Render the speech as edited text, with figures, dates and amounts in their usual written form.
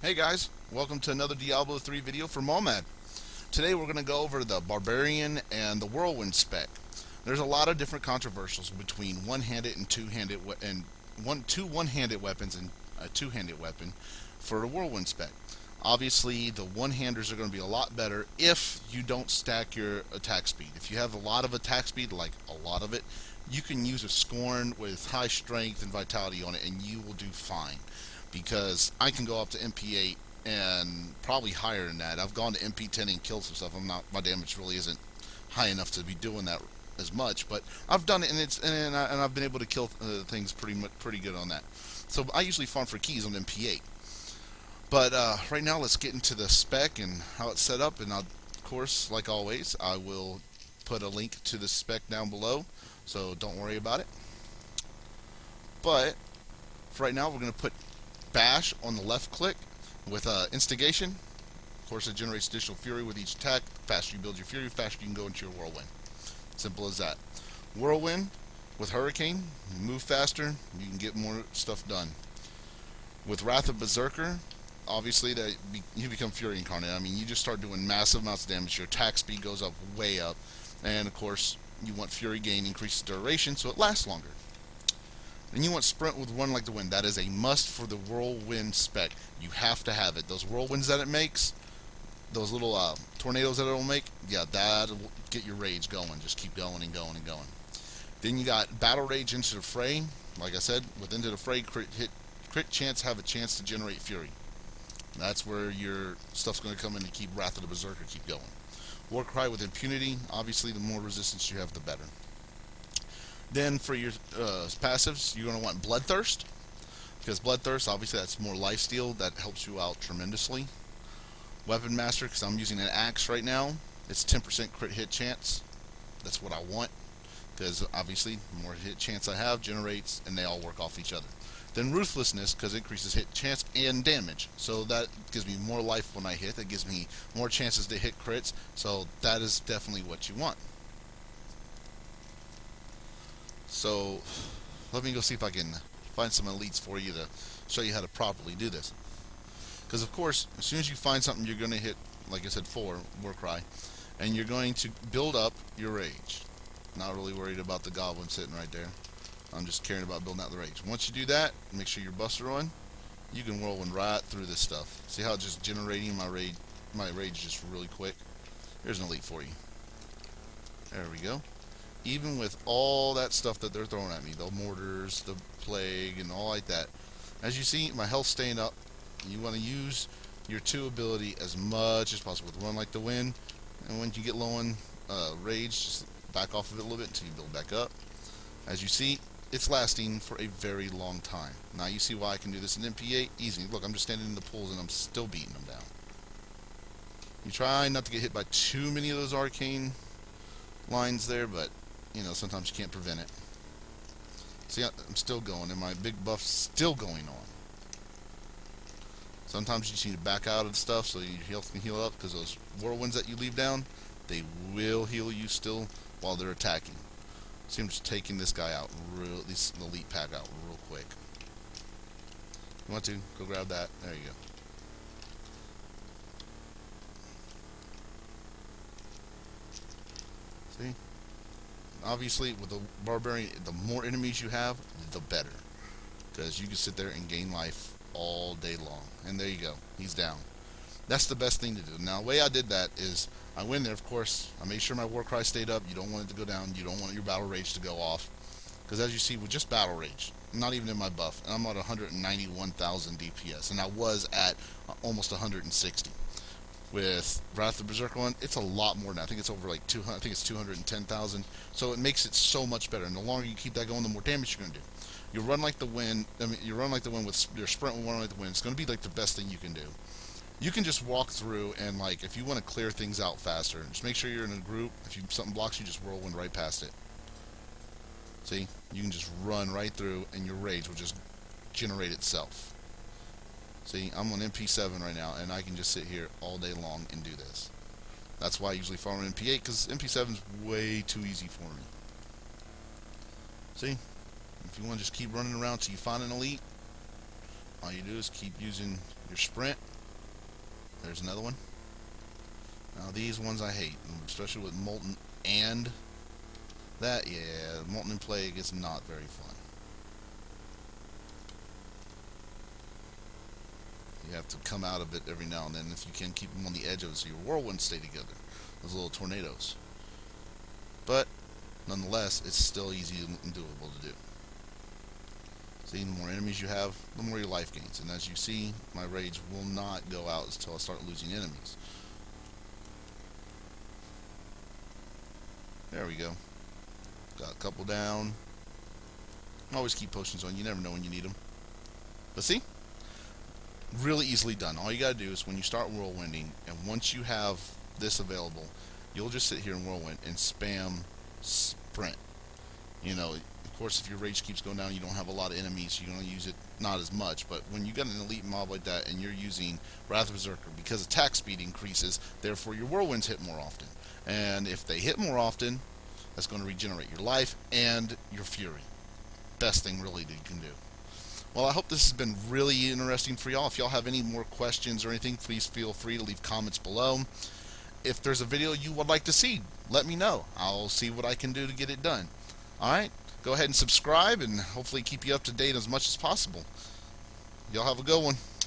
Hey guys, welcome to another Diablo 3 video for Momad. Today we're going to go over the Barbarian and the Whirlwind spec. There's a lot of different controversials between one-handed and two-handed two one-handed weapons and a two-handed weapon for a Whirlwind spec. Obviously, the one-handers are going to be a lot better if you don't stack your attack speed. If you have a lot of attack speed, like a lot of it, you can use a Scorn with high strength and vitality on it and you will do fine. Because I can go up to MP8 and probably higher than that. I've gone to MP10 and killed some stuff. My damage really isn't high enough to be doing that as much, but I've done it and I've been able to kill things pretty good on that. So I usually farm for keys on MP8. But right now, let's get into the spec and how it's set up. And of course, like always, I will put a link to the spec down below, so don't worry about it. But for right now, we're going to put bash on the left click with instigation. Of course, it generates additional fury with each attack. The faster you build your fury, the faster you can go into your whirlwind. Simple as that. Whirlwind with hurricane, move faster, you can get more stuff done. With Wrath of Berserker, obviously you become Fury Incarnate. I mean, you just start doing massive amounts of damage. Your attack speed goes up, way up, and of course, you want Fury Gain, increases duration, so it lasts longer. And you want Sprint with Run Like the Wind. That is a must for the Whirlwind spec. You have to have it. Those whirlwinds that it makes, those little tornadoes that it'll make, yeah, that'll get your rage going. Just keep going and going and going. Then you got Battle Rage Into the Fray. Like I said, with Into the Fray, crit chance have a chance to generate Fury. That's where your stuff's going to come in to keep Wrath of the Berserker keep going. Warcry with Impunity. Obviously, the more resistance you have, the better. Then for your passives, you're going to want Bloodthirst, because Bloodthirst, obviously that's more lifesteal, that helps you out tremendously. Weapon Master, because I'm using an axe right now, it's 10% crit hit chance. That's what I want, because obviously the more hit chance I have generates, and they all work off each other. Then Ruthlessness, because it increases hit chance and damage, so that gives me more life when I hit. That gives me more chances to hit crits, so that is definitely what you want. So let me go see if I can find some elites for you to show you how to properly do this. Because of course, as soon as you find something, you're going to hit, like I said, 4 Warcry, and you're going to build up your rage. Not really worried about the goblin sitting right there. I'm just caring about building out the rage. Once you do that, make sure your busts are on. You can whirlwind right through this stuff. See how it's just generating my rage just really quick. Here's an elite for you. There we go. Even with all that stuff that they're throwing at me, the mortars, the plague, and all like that, as you see, my health's staying up. You want to use your 2 ability as much as possible with Run Like the Wind, and when you get low on rage, just back off of it a little bit until you build back up. As you see, it's lasting for a very long time. Now you see why I can do this in MP8 easy. Look, I'm just standing in the pools and I'm still beating them down. You try not to get hit by too many of those arcane lines there, but you know, sometimes you can't prevent it. See, I'm still going, and my big buff's still going on. Sometimes you just need to back out of the stuff so your health can heal up, because those whirlwinds that you leave down, they will heal you still while they're attacking. See, I'm just taking this guy out, this elite pack out real quick. You want to, go grab that. There you go. See? Obviously, with the Barbarian, the more enemies you have, the better. Because you can sit there and gain life all day long. And there you go. He's down. That's the best thing to do. Now, the way I did that is, I went there, of course, I made sure my Warcry stayed up. You don't want it to go down. You don't want your Battle Rage to go off. Because as you see, with just Battle Rage, not even in my buff, and I'm at 191,000 DPS. And I was at almost 160. With Wrath of the Berserker one, it's a lot more than that. I think it's over like 200. I think it's 210,000. So it makes it so much better. And the longer you keep that going, the more damage you're going to do. You run like the wind. I mean, you run like the wind with your sprint with Run Like the Wind. It's going to be like the best thing you can do. You can just walk through and, like, if you want to clear things out faster, just make sure you're in a group. If something blocks you, just whirlwind right past it. See, you can just run right through, and your rage will just generate itself. See, I'm on MP7 right now, and I can just sit here all day long and do this. That's why I usually farm on MP8, because MP7 is way too easy for me. See, if you want to just keep running around till you find an elite, all you do is keep using your sprint. There's another one. Now these ones I hate, especially with Molten and that. Yeah, Molten and Plague is not very fun. You have to come out of it every now and then. If you can, keep them on the edge of it so your whirlwinds stay together. Those little tornadoes. But nonetheless, it's still easy and doable to do. See, the more enemies you have, the more your life gains. And as you see, my rage will not go out until I start losing enemies. There we go. Got a couple down. Always keep potions on. You never know when you need them. But see? Really easily done. All you gotta do is when you start whirlwinding, and once you have this available, you'll just sit here in whirlwind and spam sprint. You know, of course, if your rage keeps going down, you don't have a lot of enemies, you're gonna use it not as much. But when you got an elite mob like that, and you're using Wrath Berserker, because attack speed increases, therefore your whirlwinds hit more often. And if they hit more often, that's going to regenerate your life and your fury. Best thing really that you can do. Well, I hope this has been really interesting for y'all. If y'all have any more questions or anything, please feel free to leave comments below. If there's a video you would like to see, let me know. I'll see what I can do to get it done. Alright, go ahead and subscribe, and hopefully keep you up to date as much as possible. Y'all have a good one.